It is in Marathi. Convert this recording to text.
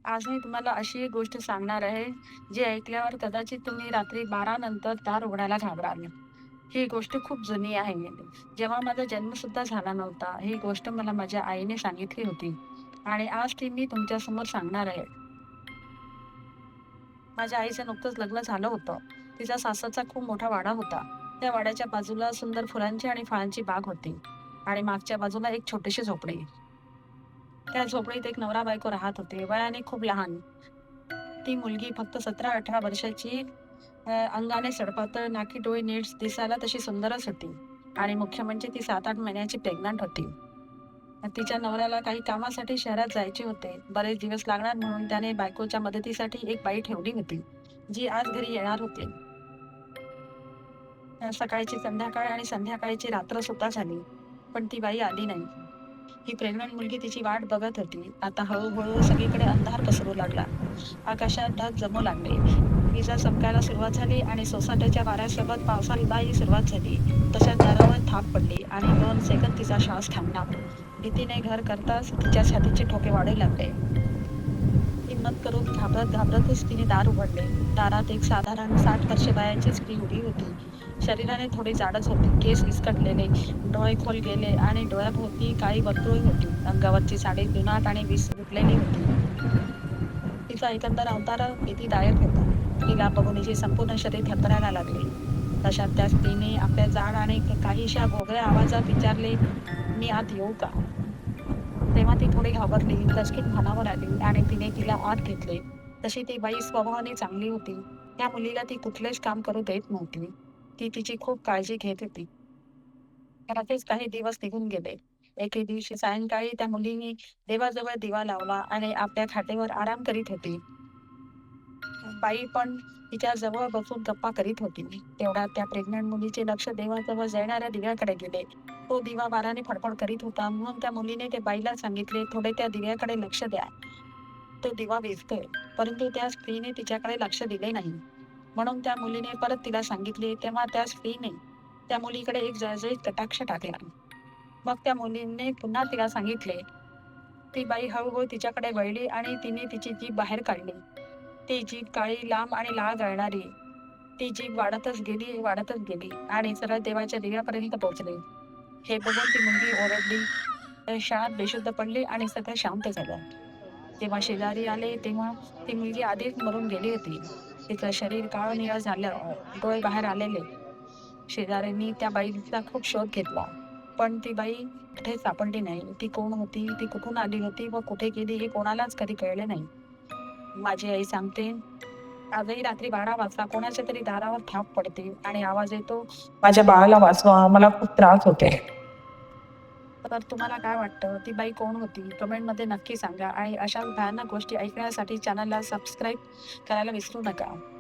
आज मी तुम्हाला अशी एक गोष्ट सांगणार आहे, जी ऐकल्यावर कदाचित तुम्ही रात्री 12 नंतर दार उघडायला घाबराल. ही गोष्ट खूप जुनी आहे. जेव्हा माझा जन्मसुद्धा झाला नव्हता, ही गोष्ट मला माझ्या आईने सांगितली होती आणि आज ती मी तुमच्यासमोर सांगणार आहे. माझ्या आईचं नुकतंच लग्न झालं होतं. तिचा सासरचा खूप मोठा वाडा होता. त्या वाड्याच्या बाजूला सुंदर फुलांची आणि फळांची बाग होती आणि मागच्या बाजूला एक छोटीशी झोपडी. त्या झोपडीत एक नवरा-बायको राहत होते. वयाने खूप लहान. ती मुलगी फक्त 17-18 वर्षाची. अंगाने सडपातळ, नाकी डोळे नीट दिसायला तशी सुंदरच होती आणि मुख्य म्हणजे ती 7-8 महिन्याची प्रेग्नंट होती. तिच्या नवऱ्याला काही कामासाठी शहरात जायचे होते. बरेच दिवस लागणार म्हणून त्याने बायकोच्या मदतीसाठी एक बाई ठेवली होती, जी आज घरी येणार होती. सकाळची संध्याकाळ आणि संध्याकाळची रात्र सुद्धा झाली, पण ती बाई आली नाही. ही प्रेग्नंट मुलगी तिची वाट बघत होती. आता हळू-हळू सगळीकडे अंधार पसरू लागला. आकाशात ढग जमू लागले. विजा चमकायला सुरुवात झाली आणि सोसाट्याच्या वाऱ्यासोबत पावसालाही सुरुवात झाली. तशाच दारावर थाप पडली आणि 2 सेकंद तिचा श्वास थांबला. भीतीने घर करताच तिच्या छातीचे ठोके वाढू लागले. हिम्मत करून घाबरतच तिने दार उघडले. दारात एक साधारण 60 वर्षे वयाची स्त्री उभी होती. शरीराने थोडी जाडच होती. केस विस्कटलेले, डोळे खोल गेले आणि डोळ्याभोवती काळी वर्तुळे होती. अंगावरची साडी जुनाट आणि विटलेली होती. तिचा एकंदर अवतार भीतीदायक होता. तिला बघून तिचे संपूर्ण शरीर थरथरायला लागले. तशात त्या स्त्रीने आपल्या जाड आणि काहीशा भोगळ्या आवाजात विचारले, "मी आत येऊ का?" तेव्हा ती थोडी घाबरली, दचकीत भानावर आली आणि तिने तिला आत घेतले. तशी ती बाई स्वभावाने चांगली होती. त्या मुलीला ती कुठलेच काम करू देत नव्हती. ती तिची खूप काळजी घेत होती. घरातच काही दिवस निघून गेले. एके दिवशी सायंकाळी त्या मुलीने देवाजवळ दिवा लावला आणि आपल्या खाटेवर आराम करीत होती. बाई पण तिच्या जवळ बसून गप्पा करीत होती. तेवढ्यात त्या प्रेग्नंट मुलीचे लक्ष देवाजवळ जळणाऱ्या दिव्याकडे गेले. तो दिवा बाराने फडफड करीत होता म्हणून त्या मुलीने त्या बाईला सांगितले, "थोडे त्या दिव्याकडे लक्ष द्या. तो दिवा विझतोय." परंतु त्या स्त्रीने तिच्याकडे लक्ष दिले नाही. म्हणून त्या मुलीने परत तिला सांगितले. तेव्हा त्या स्त्रीने त्या मुलीकडे एक जळजळीत कटाक्ष टाकला. मग त्या मुलीने पुन्हा तिला सांगितले. ती बाई हळूहळू तिच्याकडे वळली आणि तिने तिची जीभ बाहेर काढली. ती जीभ काळी, लांब आणि लाळ गळणारी. ती जीभ वाढतच गेली, वाढतच गेली आणि सरळ देवाच्या दिव्यापर्यंत पोहोचली. हे बघून ती मुलगी ओरडली, क्षणात बेशुद्ध पडली आणि सगळं शांत झालं. जेव्हा शेजारी आले, तेव्हा ती मुलगी आधीच मरून गेली होती. तिचं शरीर काळं-निळं झालं, डोळे बाहेर आलेले. शेजाऱ्यांनी त्या बाईचा खूप शोध घेतला, पण ती बाई कुठे सापडली नाही. ती कोण होती, ती कुठून आली होती व कुठे गेली हे कोणालाच कधी कळले नाही. माझी आई सांगते, आजही रात्री 12 वाजता कोणाच्या तरी दारावर थाप पडते आणि आवाज येतो, "माझ्या बाळाला वाचवा, मला खूप त्रास होतोय." तर तुम्हाला काय वाटतं? ती बाई कोण होती? कमेंटमध्ये नक्की सांगा आणि अशा भयानक गोष्टी ऐकण्यासाठी चॅनलला सबस्क्राईब करायला विसरू नका.